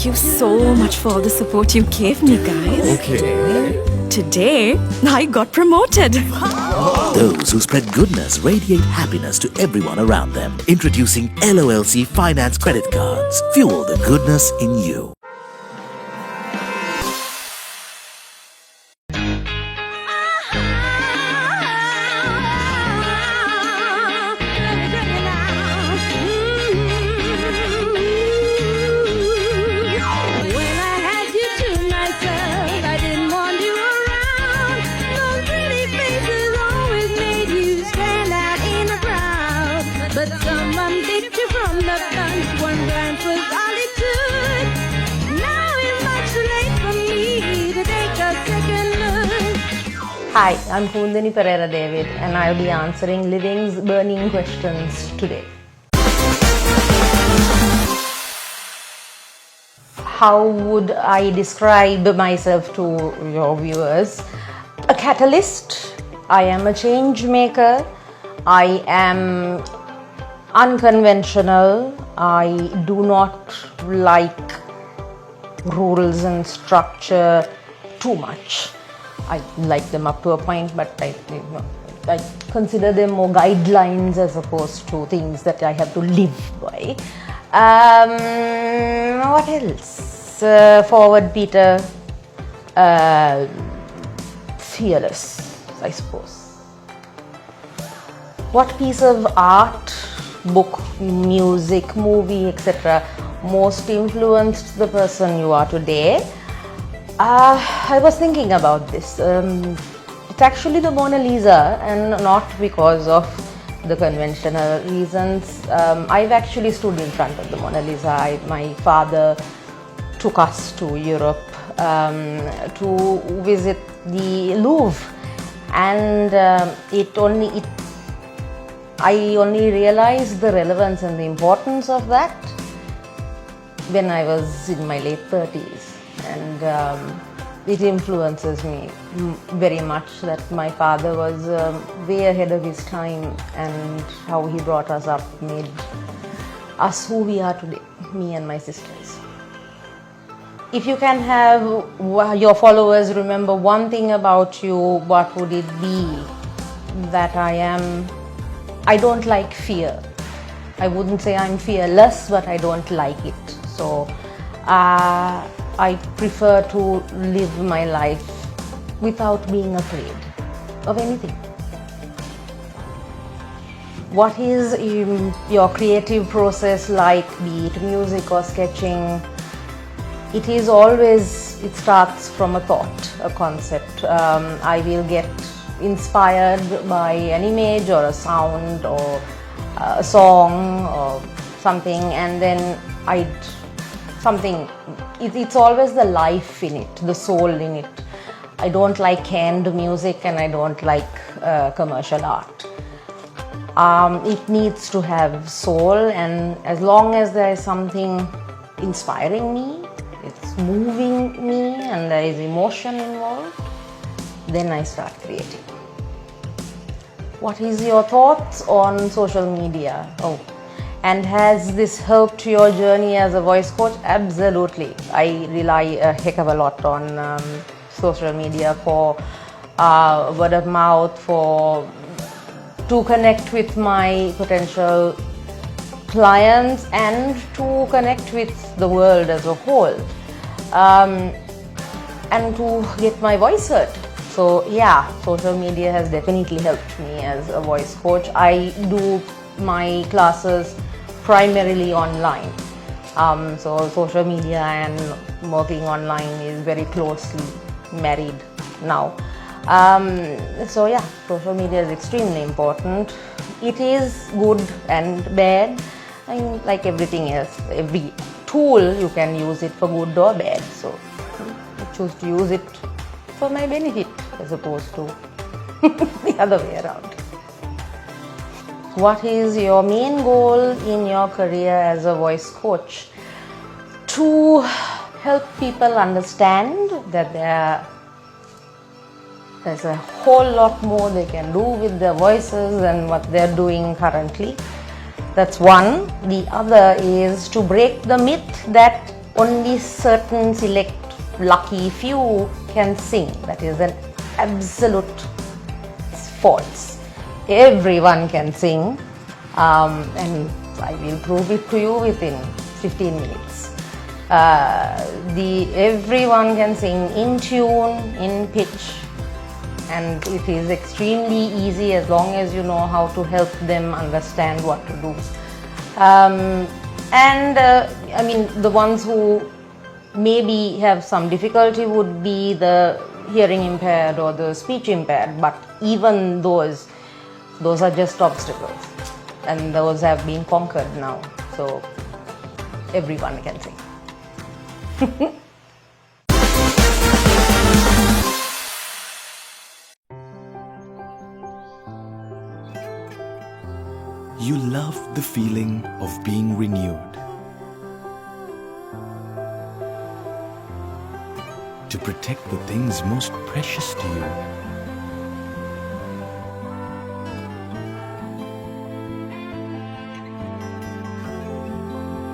Thank you so much for all the support you gave me, guys. Okay. Today, I got promoted. Those who spread goodness radiate happiness to everyone around them. Introducing LOLC Finance Credit Cards. Fuel the goodness in you. But someone picked you from the bunch. One glance was all it took. Now it's much too late for me to take a second look. Hi, I'm Kumudini Perera-David and I'll be answering living's burning questions today. How would I describe myself to your viewers? A catalyst. I am a change maker. I am unconventional. I do not like rules and structure too much. I like them up to a point, but I consider them more guidelines as opposed to things that I have to live by. What else? Forward Peter. Fearless, I suppose. What piece of art, book, music, movie, etc. most influenced the person you are today? I was thinking about this. It's actually the Mona Lisa, and not because of the conventional reasons. I've actually stood in front of the Mona Lisa. My father took us to Europe to visit the Louvre, and I only realized the relevance and the importance of that when I was in my late 30s, and it influences me very much that my father was way ahead of his time, and how he brought us up made us who we are today, me and my sisters. If you can have your followers remember one thing about you, what would it be? That I don't like fear. I wouldn't say I'm fearless, but I don't like it. So I prefer to live my life without being afraid of anything. What is your creative process like, be it music or sketching? It starts from a thought, a concept. I will get inspired by an image or a sound or a song or something, and then it's always the life in it, the soul in it. I don't like canned music, and I don't like commercial art. It needs to have soul, and as long as there is something inspiring me, it's moving me, and there is emotion involved, then I start creating. What is your thoughts on social media? And has this helped your journey as a voice coach? Absolutely. I rely a heck of a lot on social media for word of mouth, to connect with my potential clients and to connect with the world as a whole, and to get my voice heard. So yeah, social media has definitely helped me as a voice coach. I do my classes primarily online. So social media and working online is very closely married now. So yeah, social media is extremely important. It is good and bad. I mean, like everything else, every tool you can use it for good or bad. So I choose to use it for my benefit as opposed to the other way around. What is your main goal in your career as a voice coach? To help people understand that there's a whole lot more they can do with their voices than what they're doing currently. That's one. The other is to break the myth that only certain select lucky few can sing. That is an absolute false. Everyone can sing, and I will prove it to you within 15 minutes. Everyone can sing in tune, in pitch, and it is extremely easy as long as you know how to help them understand what to do. The ones who maybe have some difficulty would be the hearing impaired or the speech impaired, but even those are just obstacles, and those have been conquered now, so everyone can sing. You love the feeling of being renewed. To protect the things most precious to you.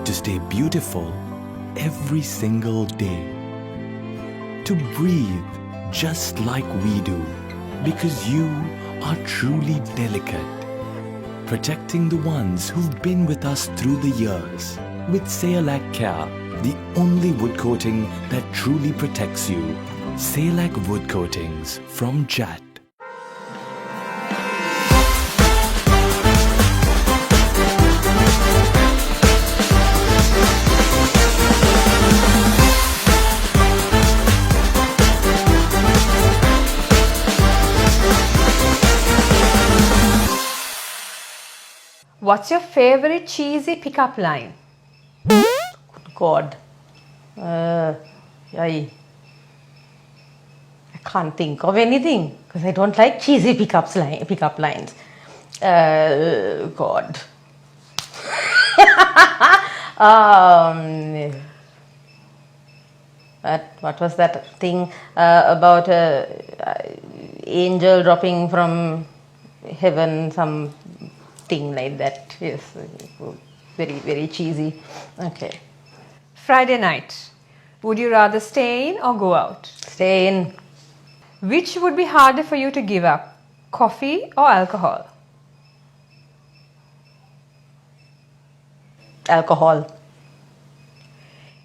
To stay beautiful every single day. To breathe just like we do, because you are truly delicate. Protecting the ones who've been with us through the years. With Sayalac Care, the only wood coating that truly protects you. Sayalac Wood Coatings from Jat. What's your favorite cheesy pickup line? God, I can't think of anything because I don't like cheesy pickup lines. God. What was that thing about angel dropping from heaven? Something like that. Yes, very, very cheesy. Okay. Friday night. Would you rather stay in or go out? Stay in. Which would be harder for you to give up? Coffee or alcohol? Alcohol.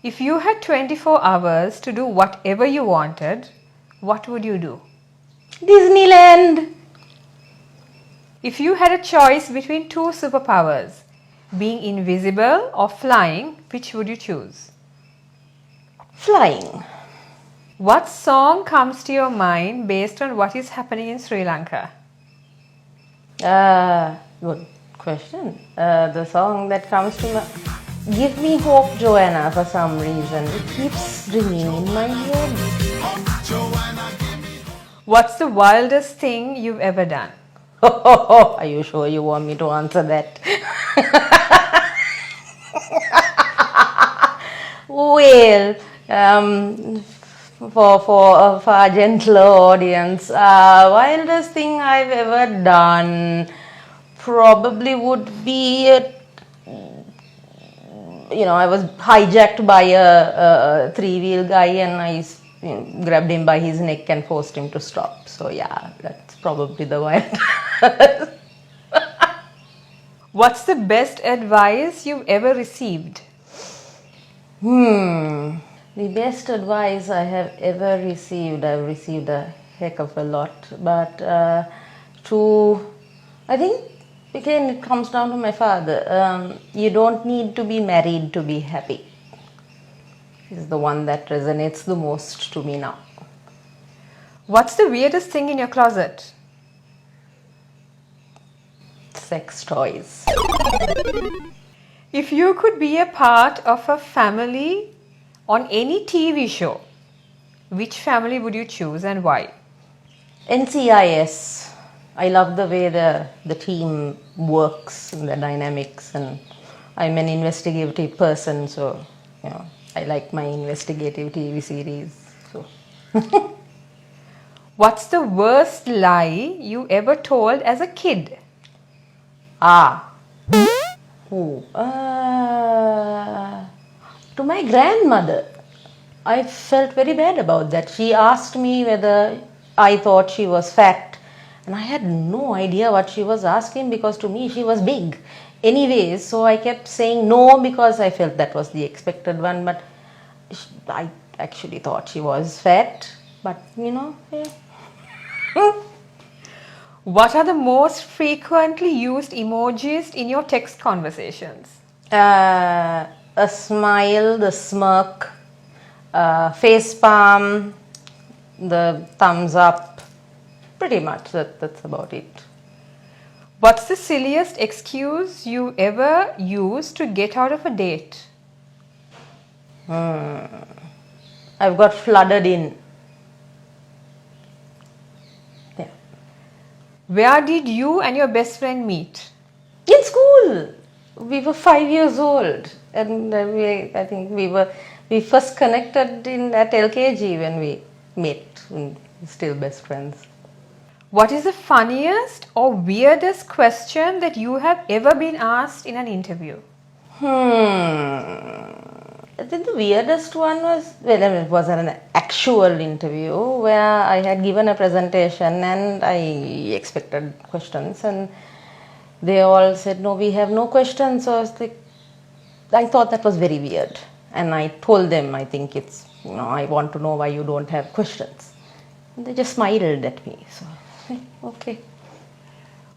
If you had 24 hours to do whatever you wanted, what would you do? Disneyland. If you had a choice between two superpowers, being invisible or flying, which would you choose? Flying. What song comes to your mind based on what is happening in Sri Lanka? Good question. The song that comes to my... Give Me Hope, Joanna, for some reason. It keeps ringing in my head. What's the wildest thing you've ever done? Are you sure you want me to answer that? Well, for a gentler audience, wildest thing I've ever done probably would be, I was hijacked by a three-wheel guy and I grabbed him by his neck and forced him to stop. So yeah, that's probably the wild. What's the best advice you've ever received? The best advice I have ever received, I've received a heck of a lot, but I think, again, it comes down to my father. You don't need to be married to be happy. Is the one that resonates the most to me now. What's the weirdest thing in your closet? Sex toys. If you could be a part of a family on any TV show, which family would you choose and why? NCIS. I love the way the team works and the dynamics, and I'm an investigative person, so I like my investigative TV series. So. What's the worst lie you ever told as a kid? To To my grandmother. I felt very bad about that. She asked me whether I thought she was fat, and I had no idea what she was asking because to me she was big. Anyways, so I kept saying no because I felt that was the expected one, but I actually thought she was fat, but yeah. What are the most frequently used emojis in your text conversations? A smile, the smirk, face palm, the thumbs up, pretty much that's about it. What's the silliest excuse you ever used to get out of a date? I've got flooded in. Yeah. Where did you and your best friend meet? In school. We were 5 years old, and I think we first connected at LKG when we met, and still best friends. What is the funniest or weirdest question that you have ever been asked in an interview? I think the weirdest one was, it was an actual interview where I had given a presentation and I expected questions, and they all said, no, we have no questions. So I thought that was very weird. And I told them, I think it's, I want to know why you don't have questions. And they just smiled at me. So, okay.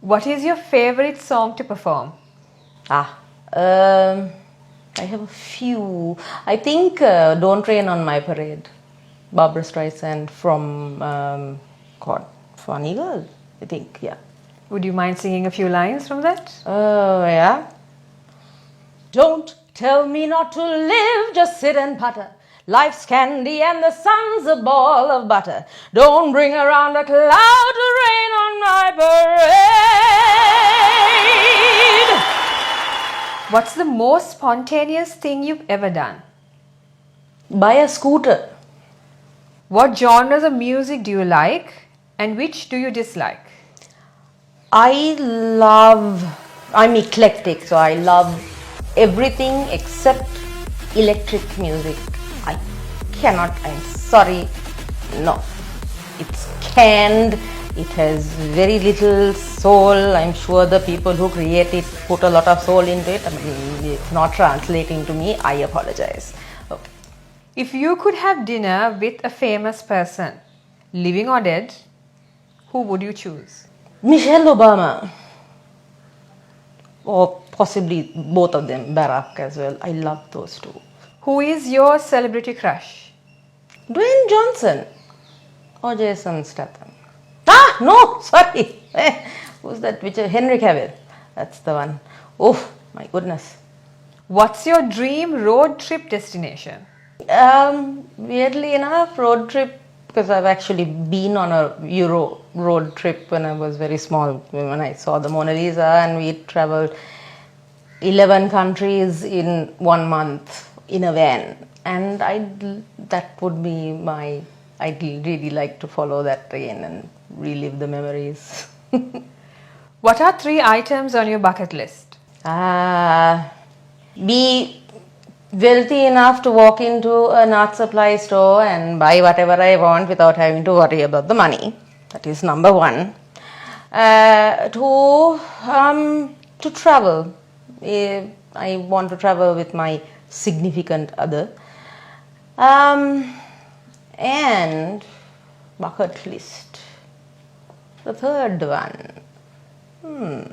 What is your favorite song to perform? I have a few. I think Don't Rain on My Parade. Barbara Streisand from, Funny Girl, I think, yeah. Would you mind singing a few lines from that? Yeah. Don't tell me not to live, just sit and putter. Life's candy and the sun's a ball of butter. Don't bring around a cloud to rain on my parade. What's the most spontaneous thing you've ever done? Buy a scooter. What genres of music do you like and which do you dislike? I'm eclectic, so I love everything except electric music. I'm sorry, no. It's canned, it has very little soul. I'm sure the people who create it put a lot of soul into it. I mean, it's not translating to me, I apologize. Okay. If you could have dinner with a famous person, living or dead, who would you choose? Michelle Obama, or possibly both of them, Barack as well. I love those two. Who is your celebrity crush? Dwayne Johnson or Jason Statham. No, sorry. Who's that? Henry Cavill. That's the one. Oh, my goodness. What's your dream road trip destination? Weirdly enough, road trip, because I've actually been on a Euro road trip when I was very small, when I saw the Mona Lisa, and we traveled 11 countries in 1 month in a van. And that would be I'd really like to follow that again and relive the memories. What are 3 items on your bucket list? Be wealthy enough to walk into an art supply store and buy whatever I want without having to worry about the money. That is number 1. 2, to travel. I want to travel with my significant other. And bucket list. The 3rd one.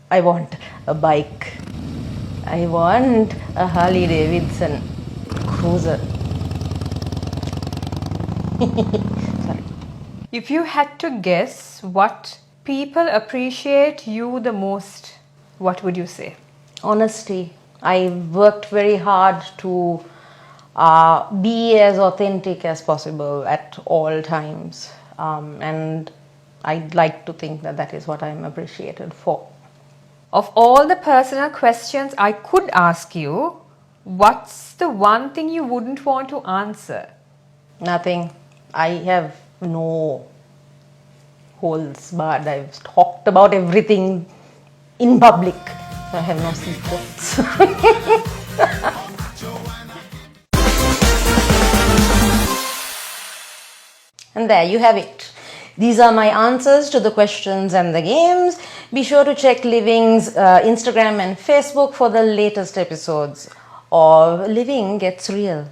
I want a bike. I want a Harley Davidson cruiser. Sorry. If you had to guess what people appreciate you the most, what would you say? Honesty. I worked very hard to be as authentic as possible at all times. And I'd like to think that is what I'm appreciated for. Of all the personal questions I could ask you, what's the one thing you wouldn't want to answer? Nothing. I have no holds barred. I've talked about everything in public. I have no secrets. And there you have it. These are my answers to the questions and the games. Be sure to check Living's Instagram and Facebook for the latest episodes of Living Gets Real.